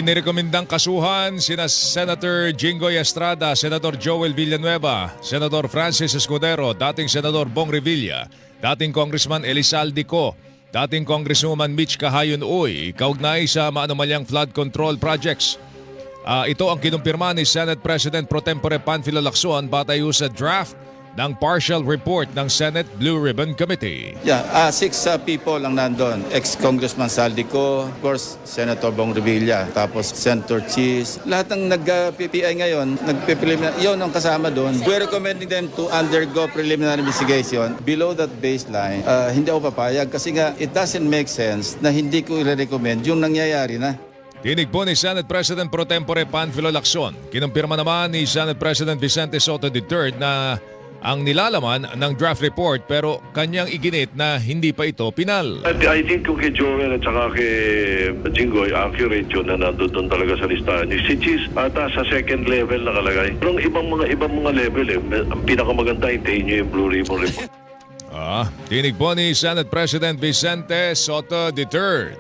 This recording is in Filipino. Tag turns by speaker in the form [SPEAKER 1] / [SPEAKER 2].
[SPEAKER 1] Inirekomendang kasuhan sina Senator Jinggoy Estrada, Senator Joel Villanueva, Senator Francis Escudero, dating Senador Bong Revilla, dating Congressman Elizalde Co, dating Congresswoman Mitch Cahayon Uy, kaugnay sa maanumalyang flood control projects. Ito ang kinumpirma ni Senate President Pro Tempore Panfilo Lacson batay sa draft ng partial report ng Senate Blue Ribbon Committee.
[SPEAKER 2] Yeah, 6 people ang nandun. Ex-Congressman Saldico, of course, Senator Bong Revilla, tapos Senator Cheese. Lahat ng nag-PPI ngayon, nag-preliminary, yun ang kasama doon. We're recommending them to undergo preliminary investigation below that baseline. Hindi ako papayag kasi nga it doesn't make sense na hindi ko i-recommend yung nangyayari na.
[SPEAKER 1] Tinig po ni Senate President Pro Tempore Panfilo Lacson. Kinumpirma naman ni Senate President Vicente Soto III na ang nilalaman ng draft report pero kanyang iginit na hindi pa ito pinal.
[SPEAKER 3] I think kung kay Joel at saka kay Jinggoy, accurate yun na nandun talaga sa listahan. Si Cheese ata sa second level nakalagay. Pero ang ibang mga level ang pinakamaganda hintayin nyo yung Blue Ribbon Report.
[SPEAKER 1] Tinig po ni Senate President Vicente Soto III.